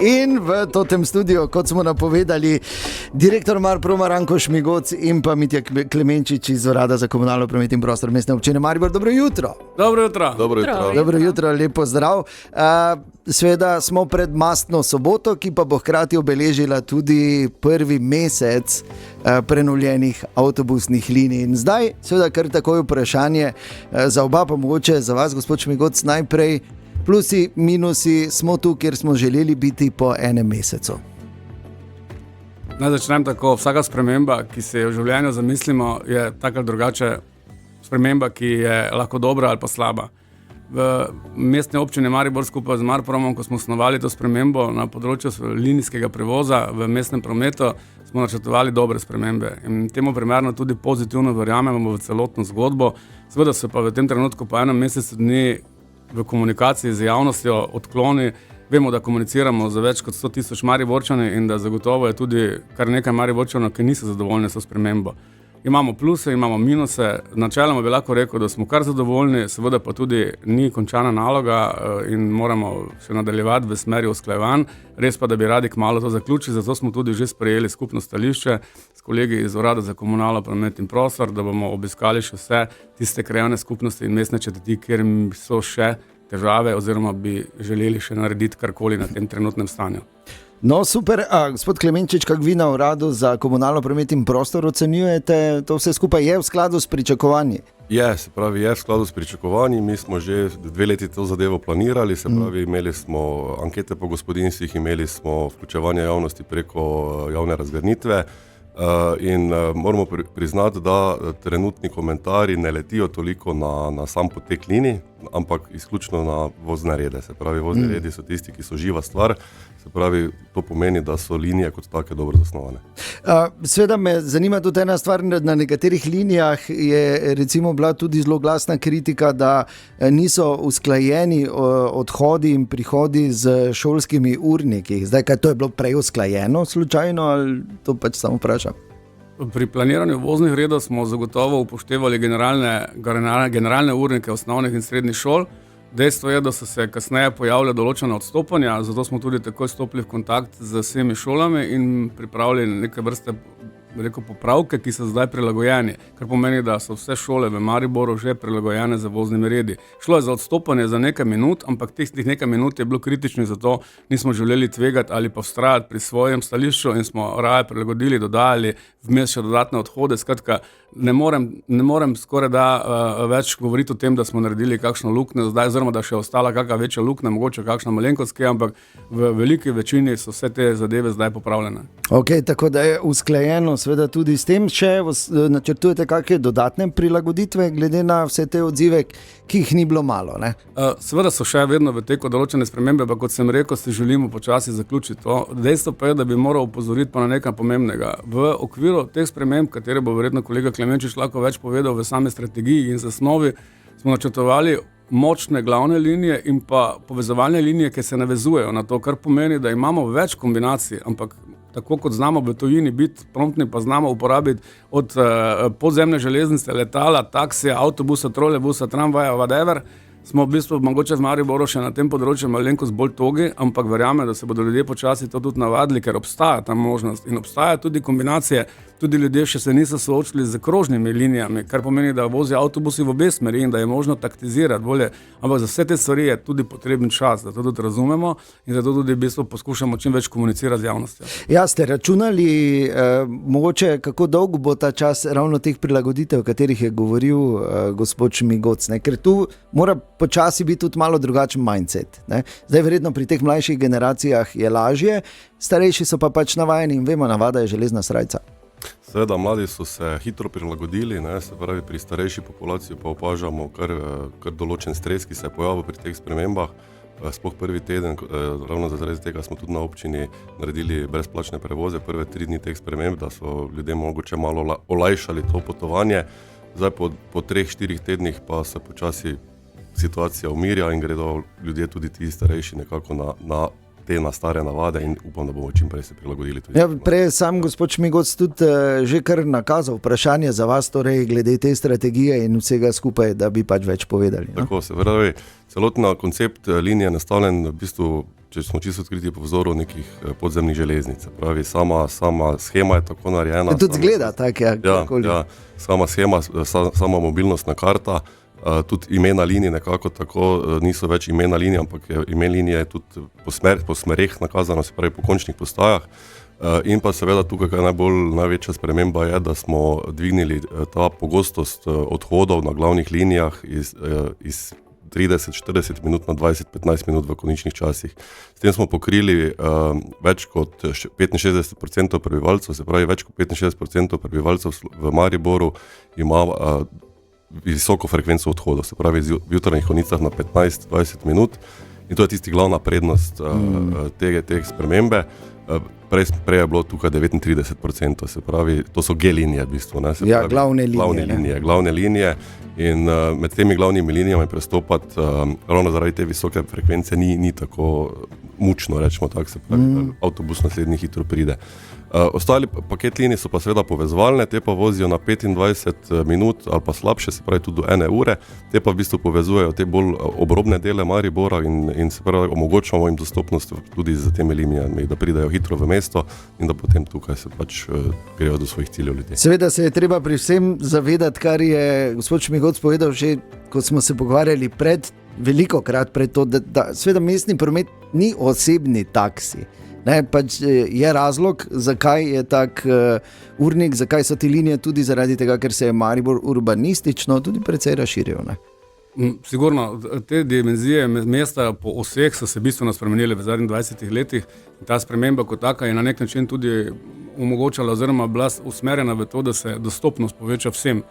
In v tem studiu, kot smo napovedali, direktor Marproma Ranko Šmigoc in pa Mitja Klemenčič iz Urada za komunalno promet in prostor Mestne občine Maribor. Dobro jutro. Dobro jutro. Dobro jutro, lepo zdrav. Seveda smo pred mastno soboto, ki pa bo hkrati obeležila tudi prvi mesec prenovljenih avtobusnih linij. In zdaj, seveda, kar takoj vprašanje za oba, pa mogoče za vas, gospod Šmigoc, najprej. Plusi, minusi, smo tu, kjer smo želeli biti po enem mesecu. Naj začnem tako. Vsaka sprememba, ki se jo v življenju zamislimo, je tako ali drugače sprememba, ki je lahko dobra ali pa slaba. V mestni občini Maribor skupaj z Marpromom, ko smo osnovali to spremembo na področju linijskega prevoza v mestnem prometu, smo načrtovali dobre spremembe. In temu primerno tudi pozitivno verjamemo v celotno zgodbo. Seveda se pa v tem trenutku po enem mesecu dni v komunikaciji z javnostjo odkloni. Vemo, da komuniciramo za več kot 100 000 Mariborčani in da zagotovo je tudi kar nekaj Mariborčanov, ki niso zadovoljni s spremembo. Imamo pluse, imamo minuse. Načeloma bi lahko rekel, da smo kar zadovoljni, seveda pa tudi ni končana naloga in moramo še nadaljevati v smeri usklajevanj. Res pa, da bi radi kmalu to zaključili, zato smo tudi že sprejeli skupno stališče s kolegi iz Urada za komunalno promet in prostor, da bomo obiskali še vse tiste krajevne skupnosti in mestne četrti, kjer so še težave oziroma bi želeli še narediti karkoli na tem trenutnem stanju. No, super. Gospod Klemenčič, kako vi na Uradu za komunalno promet in prostor ocenjujete, to vse skupaj je v skladu s pričakovanji? Je v skladu s pričakovanji. Mi smo že 2 leti to zadevo planirali, imeli smo ankete po gospodinstvih, imeli smo vključevanje javnosti preko javne razgrnitve in moramo priznati, da trenutni komentarji ne letijo toliko na sam potek linij, ampak izključno na vozne rede. Se pravi, vozni redi so tisti, ki so živa stvar. Se pravi, to pomeni, da so linije kot take dobro zasnovane. Sveda me zanima tudi ena stvar, na nekaterih linijah je recimo bila tudi zelo glasna kritika, da niso usklajeni odhodi in prihodi z šolskimi urniki. Zdaj, kaj to je bilo prej usklajeno slučajno ali to pač samo vprašam? Pri planiranju voznih redov smo zagotovo upoštevali generalne urnike osnovnih in srednjih šol. Dejstvo je, da so se kasneje pojavile določene odstopanja, zato smo tudi takoj stopili v kontakt z vsemi šolami in pripravili neke vrste popravke, ki so zdaj prilagojeni, kar pomeni, da so vse šole v Mariboru že prilagojene za voznimi redi. Šlo je za odstopanje za nekaj minut, ampak teh nekaj minut je bilo kritično, zato nismo želeli tvegati ali pa vztrajati pri svojem stališču in smo raje prilagodili, dodajali vmes še dodatne odhode. Skratka, ne morem skoraj več govoriti o tem, da smo naredili kakšno luknjo zdaj, oziroma da še ostala kakšna večja luknja, mogoče kakšna malenkost, ampak v veliki večini so vse te zadeve zdaj popravljene. Ok, tako da je usklajeno seveda tudi s tem. Še načrtujete kakšne dodatne prilagoditve glede na vse te odzive, ki jih ni bilo malo, ne? Seveda so še vedno v teku določene spremembe, pa kot sem rekel, si želimo počasi zaključiti to. Dejstvo pa je, da bi moral opozoriti pa na nekaj pomembnega. V okviru teh sprememb, katere bo verjetno kolega Klemenčič lahko več povedal v sami strategiji in zasnovi, smo načrtovali močne glavne linije in pa povezovalne linije, ki se navezujejo na to, kar pomeni, da imamo več kombinacij, ampak tako kot znamo v tujini biti promptni, pa znamo uporabiti od podzemne železnice, letala, taksija, avtobusa, trolejbusa, tramvaja, whatever, smo v bistvu mogoče v Mariboru še na tem področju malenkost bolj togi, ampak verjamem, da se bodo ljudje počasi to tudi navadili, ker obstaja ta možnost in obstaja tudi kombinacije. Tudi ljudje še se niso soočili z krožnimi linijami, kar pomeni, da vozijo avtobusi v obe smeri in da je možno taktizirati bolje. Ampak za vse te stvari je tudi potreben čas, da to tudi razumemo in zato tudi v bistvu poskušamo čim več komunicirati z javnostjo. Ja, ste računali mogoče, kako dolgo bo ta čas ravno teh prilagoditev, o katerih je govoril gospod Šmigoc, ne? Ker tu mora počasi biti tudi malo drugačen mindset, ne? Zdaj verjetno pri teh mlajših generacijah je lažje, starejši so pa pač navajeni in vemo, navada je železna srajca. Seveda, mladi so se hitro prilagodili, ne, se pravi, pri starejši populaciji pa opažamo kar določen stres, ki se je pojavil pri teh spremembah. Sploh prvi teden, ravno zaradi tega smo tudi na občini naredili brezplačne prevoze, prve 3 dni teh sprememb, da so ljudem mogoče malo olajšali to potovanje. Zdaj po 3-4 tednih pa se počasi situacija umirja in gredo ljudje tudi ti starejši nekako na te na stare navade in upam, da bomo čim prej se prilagodili. Ja, prej sam gospod Šmigoc tudi že kar nakazal vprašanje za vas, torej glede te strategije in vsega skupaj, da bi pač več povedali. No? Tako se pravi, celotna koncept linije je nastavljen v bistvu, če smo čisto odkriti, po vzoru nekih podzemnih železnic. Pravi, sama schema je tako narejena. Je tudi zgleda tako, ja, sama schema, sama mobilnostna karta, tudi imena linije nekako tako, niso več imena linije, ampak ime linije je tudi po smereh nakazano, se pravi po končnih postajah. In pa seveda tukaj največja sprememba je, da smo dvignili ta pogostost odhodov na glavnih linijah iz 30-40 minut na 20-15 minut v koničnih časih. S tem smo pokrili več kot 65% prebivalcev, se pravi več kot 65% prebivalcev v Mariboru ima visoko frekvenco odhodov, se pravi v jutranjih konicah na 15-20 minut in to je tisti glavna prednost te spremembe. Prej je bilo tukaj 39%, se pravi, to so G-linije v bistvu. Ne, se pravi, glavne linije in med temi glavnimi linijami prestopati ravno zaradi te visoke frekvence ni tako mučno, rečemo tako, se pravi, avtobus naslednji hitro pride. Ostali paket linij so pa seveda povezovalne, te pa vozijo na 25 minut ali pa slabše, se pravi tudi do 1 ure, te pa v bistvu povezujejo te bolj obrobne dele Maribora in se pravi omogočamo jim dostopnost tudi z temi linijami, da pridejo hitro v mesto in da potem tukaj se pač grejo do svojih ciljev ljudi. Seveda se je treba pri vsem zavedati, kar je gospod Šmigoc povedal že, ko smo se pogovarjali velikokrat pred to, da seveda mestni promet ni osebni taksi. Ne, pač je razlog, zakaj je tak urnik, zakaj so te linije, tudi zaradi tega, ker se je Maribor urbanistično tudi precej razširil. Ne? Sigurno, te dimenzije mesta po oseh so se bistveno spremenile v zadnjih 20 letih. Ta sprememba kot taka je na nek način tudi omogočala oziroma bila usmerjena v to, da se dostopnost poveča vsem.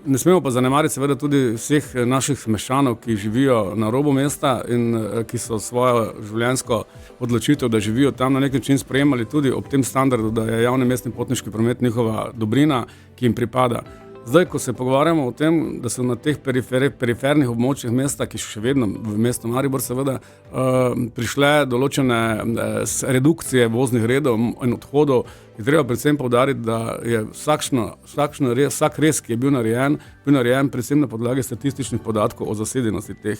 Ne smemo pa zanemariti seveda tudi vseh naših meščanov, ki živijo na robu mesta in ki so svojo življenjsko odločitev, da živijo tam, na nek način sprejemali tudi ob tem standardu, da je javni mestni potniški promet njihova dobrina, ki jim pripada. Zdaj, ko se pogovarjamo o tem, da so na teh perifernih območjih mesta, ki še vedno v mestu Maribor seveda prišle določene redukcije voznih redov in odhodov, je treba predvsem poudariti, da je vsak res, ki je bil narejen predvsem na podlagi statističnih podatkov o zasedenosti teh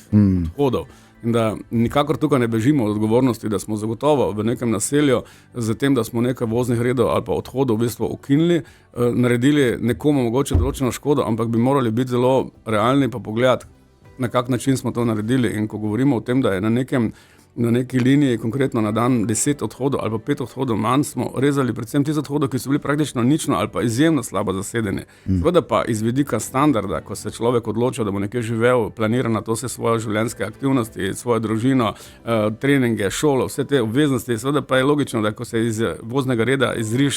odhodov. In da nikakor tukaj ne bežimo od odgovornosti, da smo zagotovo v nekem naselju z tem, da smo nekaj voznih redov ali pa odhodov v bistvu ukinili, naredili nekomu mogoče določeno škodo, ampak bi morali biti zelo realni pa pogledati, na kak način smo to naredili. In ko govorimo o tem, da je na neki liniji, konkretno na dan 10 odhodov ali pa 5 odhodov manj, smo rezali predvsem tiste odhodov, ki so bili praktično nično ali pa izjemno slabo zasedeni. Seveda pa iz vidika standarda, ko se človek odloča, da bo nekje živel, planira na to vse svoje življenjske aktivnosti, svojo družino, treninge, šolo, vse te obveznosti, seveda pa je logično, da ko se iz voznega reda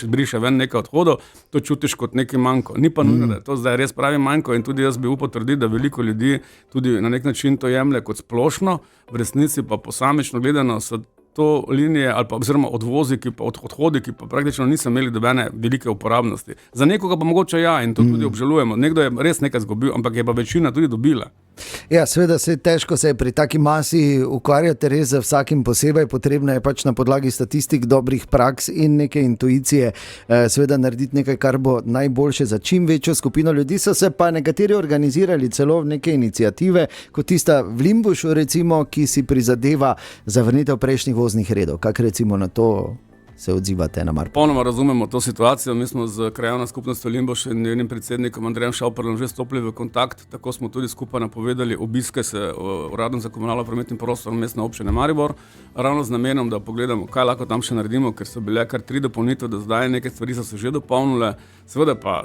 briše ven nekaj odhodov, to čutiš kot neki manjko. Ni pa nujno, da je to zdaj res pravi manjko in tudi jaz bi upal trditi, da veliko ljudi tudi na nek način to jemlje kot splošno, v resnici pa posamično gledano so to linije ali pa oziroma odhodi, ki pa praktično niso imeli dobene velike uporabnosti. Za nekoga pa mogoče ja in to tudi obžalujemo. Nekdo je res nekaj izgubil, ampak je pa večina tudi dobila. Ja, seveda težko se je pri taki masi ukvarjati res za vsakim posebej, potrebno je pač na podlagi statistik, dobrih praks in neke intuicije seveda narediti nekaj, kar bo najboljše za čim večjo skupino ljudi. So se pa nekateri organizirali celo neke iniciative, kot tista v Limbušu recimo, ki si prizadeva za vrnitev prejšnjih voznih redov. Kak recimo na to se odzivate na Maribor? Ponoma razumemo to situacijo. Mi smo z krajevno skupnostjo Limbuš in njenim predsednikom Andrejem Šauperlom že stopili v kontakt, tako smo tudi skupaj napovedali obiske s Uradom za komunalno promet in prostor mestne občine Maribor, ravno z namenom, da pogledamo, kaj lahko tam še naredimo, ker so bile kar 3 dopolnitve do zdaj, neke stvari so se že dopolnile, seveda pa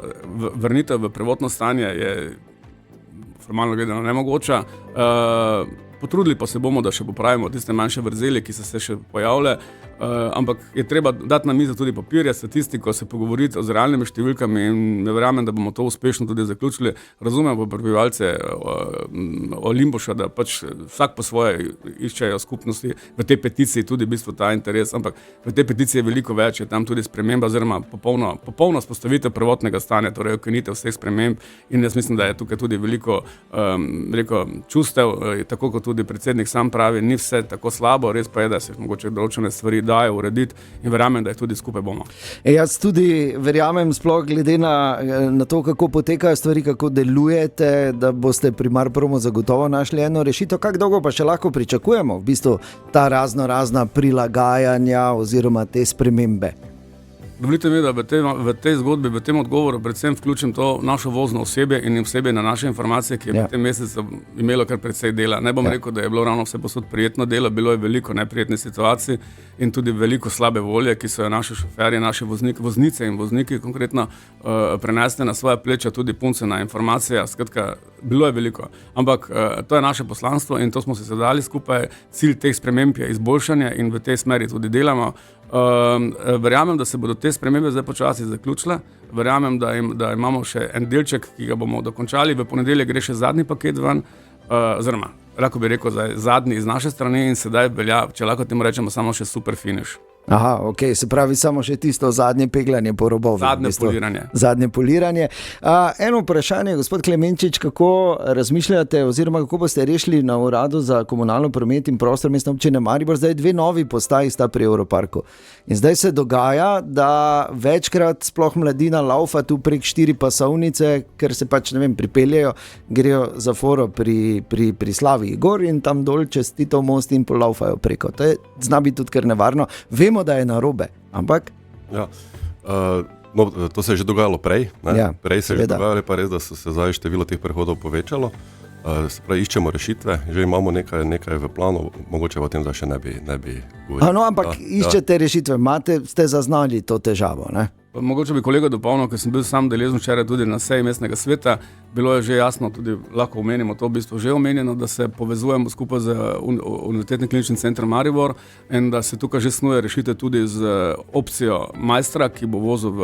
vrnitev v prvotno stanje je formalno gledano nemogoča. Potrudili pa se bomo, da še popravimo tiste manjše vrzeli, ki so se še pojavile. ampak je treba dati na mizo tudi papirje, statistiko, se pogovoriti z realnimi številkami in verjamem, da bomo to uspešno tudi zaključili. Razumem pa prebivalce Olimbuša, da pač vsak po svoje iščejo skupnosti v tej peticiji tudi v bistvu ta interes, ampak v tej peticiji je veliko več, je tam tudi sprememba oziroma popolno spostavitev prvotnega stanja, torej ukinitev vseh sprememb in jaz mislim, da je tukaj tudi veliko čustev, tako kot tudi predsednik sam pravi, ni vse tako slabo, res pa je, da se mogoče določene stvari dajo urediti in verjamem, da jih tudi skupaj bomo. Jaz tudi verjamem, sploh glede na to, kako potekajo stvari, kako delujete, da boste pri Marpromu zagotovo našli eno rešitev. Kako dolgo pa še lahko pričakujemo v bistvu ta razna prilagajanja oziroma te spremembe? Dovolite mi, da v tej zgodbi, v tem odgovoru predvsem vključim to našo vozno osebje in osebje na naše informacije, ki je v tem mesecu imelo kar precej dela. Ne bom rekel, da je bilo ravno vse posod prijetno delo, bilo je veliko neprijetnih situacij in tudi veliko slabe volje, ki so jo naši šoferji, naši voznice in vozniki konkretno prenesli na svoje pleča, tudi punce na informacije. Skratka, bilo je veliko. Ampak to je naše poslanstvo in to smo se zadali skupaj. Cilj teh sprememb je izboljšanje in v tej smeri tudi delamo. Verjamem, da se bodo te spremembe zdaj počasi zaključile. Verjamem, da imamo še en delček, ki ga bomo dokončali. V ponedeljek gre še zadnji paket ven, oziroma lahko bi rekel zadnji iz naše strani in sedaj velja, če lahko temu rečemo, samo še super finish. Aha, ok, se pravi samo še tisto zadnje pegljanje po robovih. Zadnje poliranje. Eno vprašanje, gospod Klemenčič, kako razmišljate oziroma kako boste rešili na uradu za komunalno promet in prostor Mestne občine Maribor, zdaj 2 novi postaji sta pri Europarku. In zdaj se dogaja, da večkrat sploh mladina laufa tu prek 4 pasovnice, ker se pač, ne vem, pripeljejo, grejo za foro pri Slaviji gor in tam dol čez Titov most in polaufajo preko. To je zna biti tudi kar nevarno. Vemo, da je narobe, ampak... Ja, to se je že dogajalo prej. Ja, prej se je že dogajalo, pa res, da se zdaj število teh prehodov povečalo. Se pravi, iščemo rešitve, že imamo nekaj v planu, mogoče o tem zdaj še ne bi govorili. Ampak iščete rešitve, ste zaznali to težavo, ne? Mogoče bi kolega dopolnil, ker sem bil sam deležen včeraj tudi na seji mestnega sveta, bilo je že jasno, tudi lahko omenimo to v bistvu že omenjeno, da se povezujemo skupaj z Univerzitetnim kliničnim centrom Maribor in da se tukaj že snuje rešitev tudi z opcijo majstra, ki bo vozil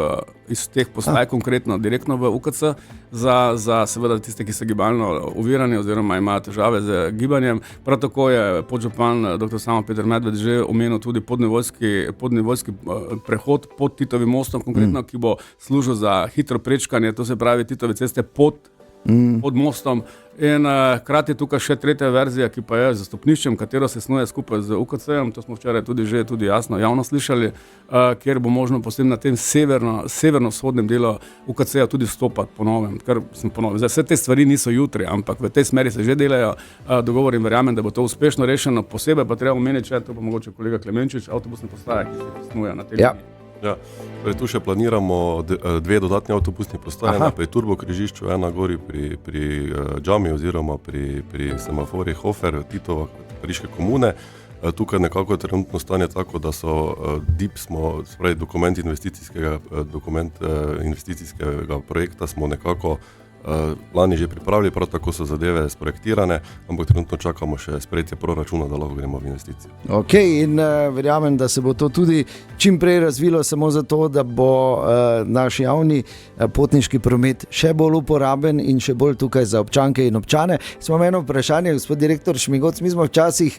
iz teh postaj konkretno direktno v UKC za seveda tiste, ki so gibalno ovirani oziroma imajo težave z gibanjem. Prav tako je podžupan dr. Samo Peter Medved že omenil tudi podnivojski prehod pod Titovim mostom, ki bo služil za hitro prečkanje, to se pravi Titove ceste pod mostom. In hkrati je tukaj še tretja verzija, ki pa je z stopniščem, katero se snuje skupaj z UKC-em, to smo včeraj tudi jasno javno slišali, kjer bo možno posebno na tem severno-vzhodnem delu UKC-ja tudi vstopati po novem. Vse te stvari niso jutri, ampak v tej smeri se že delajo dogovori in verjamem, da bo to uspešno rešeno. Posebej pa treba omeniti, to pa mogoče kolega Klemenčič, avtobusne postaje, ki se snujejo na tej liniji. Ja, tu še planiramo 2 dodatni avtobusni postaje, ena pri Turbo križišču, ena gori pri Džami oziroma pri semaforih Hofer, Titova, Pariške komune. Tukaj nekako je trenutno stanje tako, da so dokument investicijskega projekta smo nekako lani že pripravili, prav tako so zadeve sprojektirane, ampak trenutno čakamo še sprejetje proračuna, da lahko gremo v investicijo. Ok, in verjamem, da se bo to tudi čim prej razvilo, samo zato, da bo naš javni potniški promet še bolj uporaben in še bolj tukaj za občanke in občane. Smo eno vprašanje, gospod direktor Šmigoc, mi smo včasih,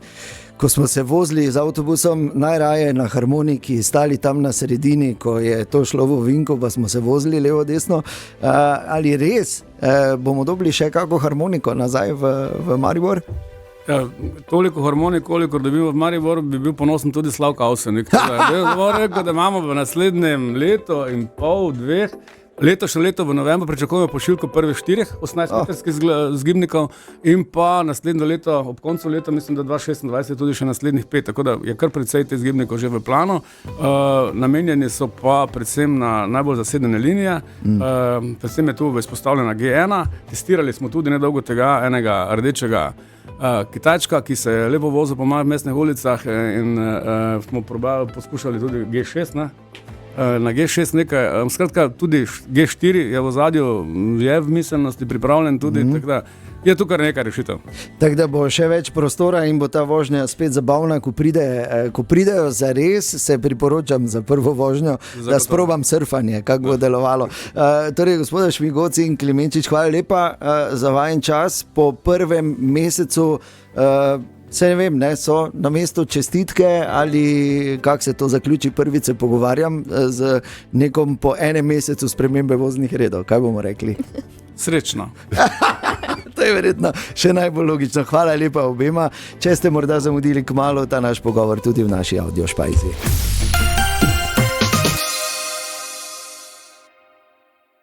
ko smo se vozili z avtobusom, najraje na harmoniki, stali tam na sredini, ko je to šlo v ovinko, pa smo se vozili levo, desno. Ali res bomo dobili še kako harmoniko nazaj v Maribor? Ja, toliko harmonik, kolikor dobimo v Maribor, bi bil ponosen tudi Slavko Avsenik. Rekel, da imamo v naslednjem letu in pol, 2, letošnje leto v novembru pričakujemo pošiljko prvih 4 18-metrskih zgibnikov in pa naslednje leto, ob koncu leta, mislim, da 2026 tudi še naslednjih 5, tako da je kar precej teh zgibnikov že v planu. Namenjeni so pa predvsem na najbolj zasedene linije, predvsem je tu izpostavljena G1, testirali smo tudi nedolgo tega enega rdečega Kitajčka, ki se je lepo vozil po malih mestnih ulicah in smo poskušali tudi G6, na G6 nekaj, skratka tudi G4 je v ozadju, je v miselnosti pripravljen tudi, tako da Je tu kar nekaj rešitev. Tako da bo še več prostora in bo ta vožnja spet zabavna, ko pridejo za res, se priporočam za prvo vožnjo, da sprobam surfanje, kako bo delovalo. Torej, gospoda Šmigoci in Klemenčič, hvala lepa za vajen čas po prvem mesecu. Se ne vem, so na mestu čestitke ali kako se to zaključi, prvič se pogovarjam z nekom po enem mesecu spremembe voznih redov. Kaj bomo rekli? Srečno. To je verjetno še najbolj logično. Hvala lepa obema. Če ste morda zamudili kmalu ta naš pogovor tudi v naši audio špajzi.